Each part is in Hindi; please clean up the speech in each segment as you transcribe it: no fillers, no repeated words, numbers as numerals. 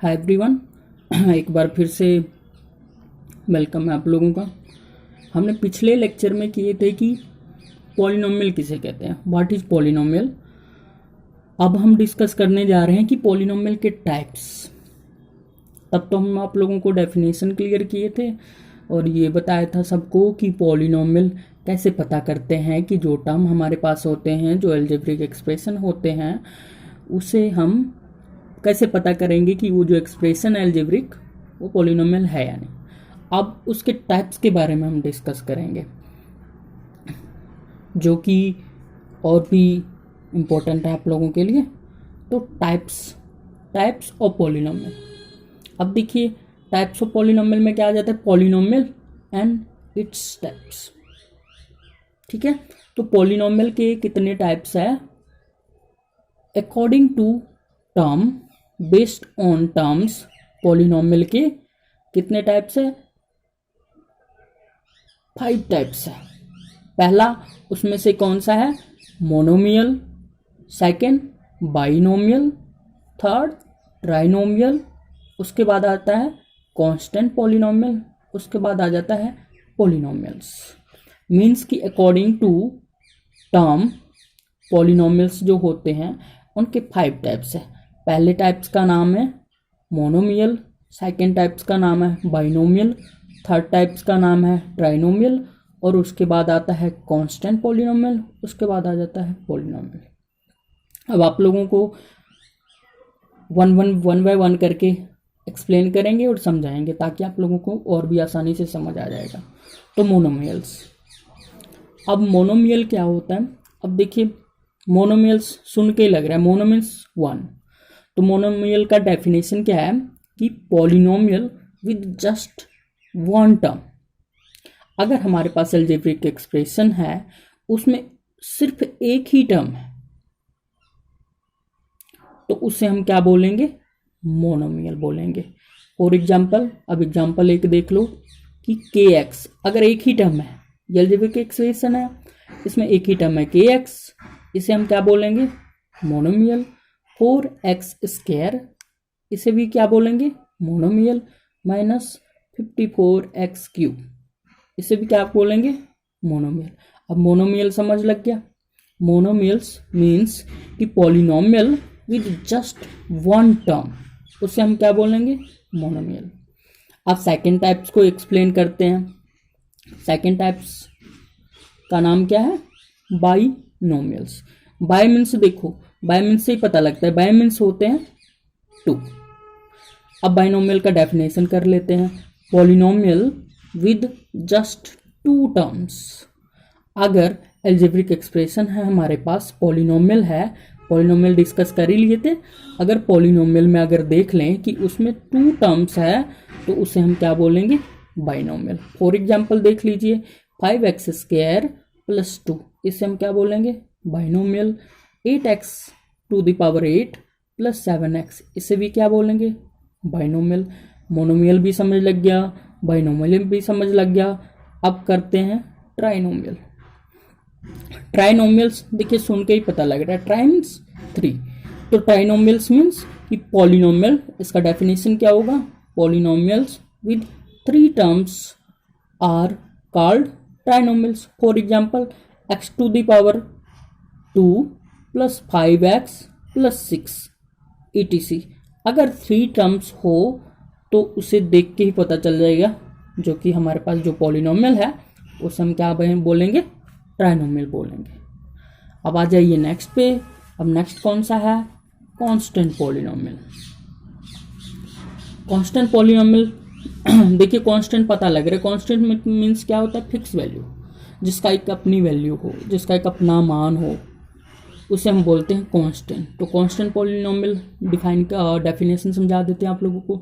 हाय एवरीवन, एक बार फिर से वेलकम है आप लोगों का। हमने पिछले लेक्चर में किए थे कि पॉलिनोमियल किसे कहते हैं, व्हाट इज पॉलिनोमियल। अब हम डिस्कस करने जा रहे हैं कि पॉलिनोमियल के टाइप्स। तब तो हम आप लोगों को डेफिनेशन क्लियर किए थे और ये बताया था सबको कि पॉलिनोमियल कैसे पता करते हैं कि जो टर्म हमारे पास होते हैं, जो अलजेब्रिक एक्सप्रेशन होते हैं, उसे हम कैसे पता करेंगे कि वो जो एक्सप्रेशन है अलजेब्रिक वो पॉलिनोमियल है या नहीं। अब उसके टाइप्स के बारे में हम डिस्कस करेंगे, जो कि और भी इम्पोर्टेंट है आप लोगों के लिए। तो टाइप्स ऑफ पॉलिनोमियल। अब देखिए, टाइप्स ऑफ पॉलिनोमियल में क्या आ जाता है, पॉलिनोमियल एंड इट्स टाइप्स। ठीक है, तो पॉलिनोमियल के कितने टाइप्स है? According to term, based on terms, polynomial के कितने टाइप्स है? 5 टाइप्स है। पहला उसमें से कौन सा है? Monomial, second binomial, third trinomial, उसके बाद आता है कांस्टेंट पॉलिनोमियल, उसके बाद आ जाता है पॉलिनोमियल्स। मीन्स कि अकॉर्डिंग टू टर्म पॉलिनोमियल्स जो होते हैं उनके 5 टाइप्स है। पहले टाइप्स का नाम है मोनोमियल, सेकेंड टाइप्स का नाम है बाइनोमियल, थर्ड टाइप्स का नाम है ट्राइनोमियल, और उसके बाद आता है कांस्टेंट पॉलिनोमियल, उसके बाद आ जाता है पॉलिनोमियल। अब आप लोगों को वन बाय वन करके एक्सप्लेन करेंगे और समझाएंगे ताकि आप लोगों को और भी आसानी से समझ आ जाएगा। तो मोनोमियल्स। अब मोनोमियल क्या होता है? अब देखिए, मोनोमियल्स सुन के ही लग रहा है मोनोमियल्स 1। तो मोनोमियल का डेफिनेशन क्या है कि polynomial with just one term. अगर हमारे पास अलजेब्रिक एक्सप्रेशन है उसमें सिर्फ एक ही टर्म है तो उसे हम क्या बोलेंगे? मोनोमियल बोलेंगे। फॉर एग्जाम्पल, अब एग्जाम्पल एक देख लो कि kx, अगर एक ही टर्म है, ये अलजेब्रिक एक्सप्रेशन है, इसमें एक ही टर्म है kx, इसे हम क्या बोलेंगे? मोनोमियल। 4x², इसे भी क्या बोलेंगे? मोनोमियल। माइनस 54x³, इसे भी क्या बोलेंगे? मोनोमियल। अब मोनोमियल समझ लग गया। मोनोमियल्स मीन्स कि polynomial with just one term, उसे हम क्या बोलेंगे? मोनोमियल। अब सेकेंड टाइप्स को एक्सप्लेन करते हैं। सेकेंड टाइप्स का नाम क्या है? बाइनोमियल्स। बाय मीन्स देखो, बाय मीन्स से ही पता लगता है, बाय मीन्स होते हैं 2। अब बाइनोमियल का डेफिनेशन कर लेते हैं। Polynomial with just 2 terms. अगर अलजेब्रिक एक्सप्रेशन है हमारे पास, पॉलिनोमियल है, पॉलिनोमियल डिस्कस कर ही लिए थे। अगर पॉलिनोमियल में अगर देख लें कि उसमें 2 टर्म्स है तो उसे हम क्या बोलेंगे? बाइनोमियल। फॉर एग्जाम्पल देख लीजिए, 5x² + 2, इसे हम क्या बोलेंगे? बाइनोमियल। 8x⁸ + 7x, इसे भी क्या बोलेंगे? बाइनोमियल। मोनोमियल भी समझ लग गया, बाइनोमियल भी समझ लग गया। अब करते हैं ट्राइनोमियल। ट्राइनोमियल्स देखिए, सुन के ही पता लग रहा है, ट्राई मीन्स 3। तो ट्राइनोमियल्स मीन्स कि पॉलिनोमियल, इसका डेफिनेशन क्या होगा? Polynomials with 3 terms are called trinomials. For example, x⁻² + 5x + 6 etc। अगर 3 टर्म्स हो तो उसे देख के ही पता चल जाएगा, जो कि हमारे पास जो पॉलिनोमियल है उसे हम क्या बोलेंगे? ट्राइनोमियल बोलेंगे। अब आ जाइए नेक्स्ट पे। अब नेक्स्ट कौन सा है? Constant polynomial. कांस्टेंट पॉलिनोमियल देखिए, कांस्टेंट पता लग रहा है, कांस्टेंट मीन्स क्या होता है? फिक्स वैल्यू, जिसका एक अपनी वैल्यू हो, जिसका एक अपना मान हो, उसे हम बोलते हैं कांस्टेंट। तो कांस्टेंट पॉलिनोमियल डिफाइन का डेफिनेशन समझा देते हैं आप लोगों को।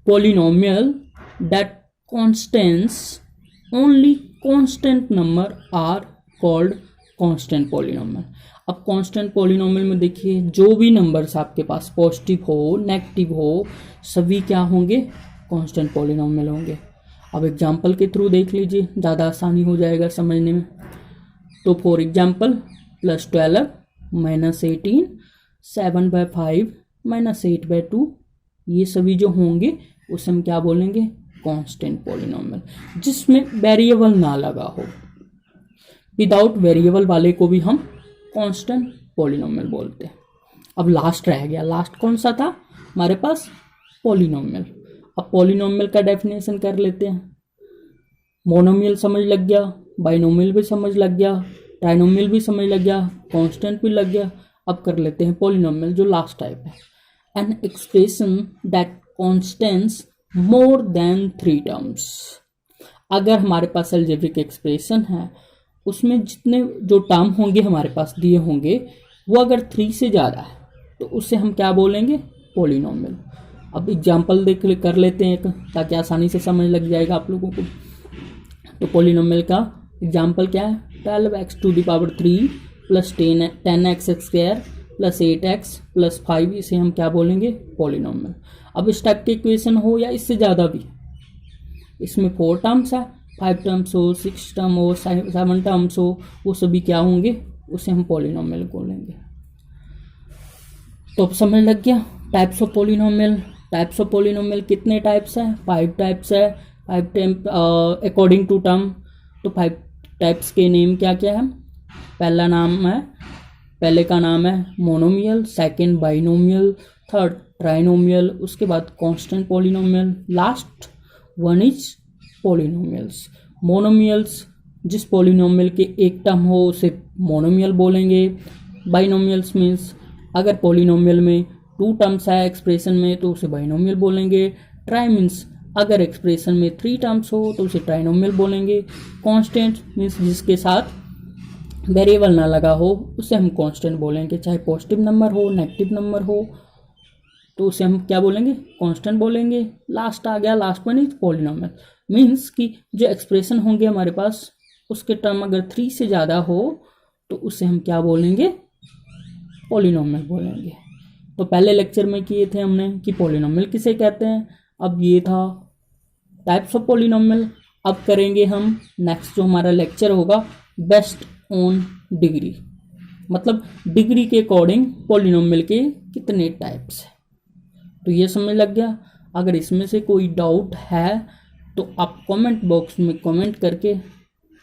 Polynomial that constants only constant number are called constant polynomial. अब कांस्टेंट पॉलिनोमियल में देखिए, जो भी नंबर्स आपके पास पॉजिटिव हो, नेगेटिव हो, सभी क्या होंगे? कांस्टेंट पॉलिनोमियल होंगे। अब एग्जांपल के थ्रू देख लीजिए, ज़्यादा आसानी हो जाएगा समझने में। तो फॉर एग्जांपल, +12 - 18, 7/5 - 8/2, ये सभी जो होंगे उसे हम क्या बोलेंगे, कांस्टेंट पॉलिनोमियल, जिसमें वेरिएबल ना लगा हो। विदाउट वेरिएबल वाले को भी हम कांस्टेंट पॉलिनोमियल बोलते हैं। अब लास्ट रह गया, लास्ट कौन सा था हमारे पास, पॉलिनोमियल। अब पॉलिनोमियल का डेफिनेशन कर लेते हैं। मोनोमियल समझ लग गया, बाइनोमियल भी समझ लग गया, ट्राइनोमियल भी समझ लग गया, कांस्टेंट भी लग गया। अब कर लेते हैं पॉलिनोमियल, जो लास्ट टाइप है। An expression that constants more than 3 terms. अगर हमारे पास अलजेब्रिक एक्सप्रेशन है, उसमें जितने जो टर्म होंगे हमारे पास दिए होंगे, वो अगर 3 से ज़्यादा है तो उससे हम क्या बोलेंगे, पॉलिनोमियल। अब एग्जाम्पल देख कर लेते हैं एक, ताकि आसानी से समझ लग जाएगा आप लोगों को। तो पॉलिनोमियल का एग्जाम्पल क्या है, 12x⁻³ plus 10x² plus 8x plus 5, इसे हम क्या बोलेंगे, पॉलिनोमियल। अब इस टाइप की इक्वेशन हो या इससे ज़्यादा भी, इसमें 4 टर्म्स है, 5 टर्म्स हो, 6 टर्म हो, 7 टर्म्स हो, वो सभी क्या होंगे, उसे हम पॉलिनोमियल बोलेंगे। तो अब समझ लग गया types of polynomial. Types of polynomial कितने टाइप्स है, 5 टाइप्स है, 5 टाइप अकॉर्डिंग टू टर्म। तो 5 टाइप्स के नेम क्या क्या है, पहले का नाम है monomial, second binomial, third trinomial, उसके बाद constant polynomial, last one is polynomials. Monomials, जिस पॉलिनोमियल के एक टर्म हो उसे मोनोमियल बोलेंगे। बाइनोमियल्स मीन्स अगर पॉलिनोमियल में 2 टर्म्स है एक्सप्रेशन में तो उसे बाइनोमियल बोलेंगे। ट्राई मीन्स अगर एक्सप्रेशन में 3 टर्म्स हो तो उसे ट्राइनोमियल बोलेंगे। कांस्टेंट मीन्स जिसके साथ वेरिएबल ना लगा हो उसे हम कांस्टेंट बोलेंगे, चाहे पॉजिटिव नंबर हो नेगेटिव नंबर हो तो उसे हम क्या बोलेंगे, कांस्टेंट बोलेंगे। लास्ट आ गया, last one is polynomial, means कि जो एक्सप्रेशन होंगे हमारे पास उसके टर्म अगर 3 से ज़्यादा हो तो उसे हम क्या बोलेंगे, पॉलिनोमियल बोलेंगे। तो पहले लेक्चर में किए थे हमने कि पॉलिनोमियल किसे कहते हैं। अब ये था टाइप्स ऑफ पॉलिनोमियल। अब करेंगे हम नेक्स्ट जो हमारा लेक्चर होगा, बेस्ड ऑन डिग्री, मतलब डिग्री के अकॉर्डिंग पॉलिनोमियल के कितने टाइप्स हैं। तो ये समझ लग गया। अगर इसमें से कोई डाउट है तो आप कमेंट बॉक्स में कमेंट करके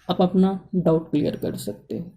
आप अपना डाउट क्लियर कर सकते हो।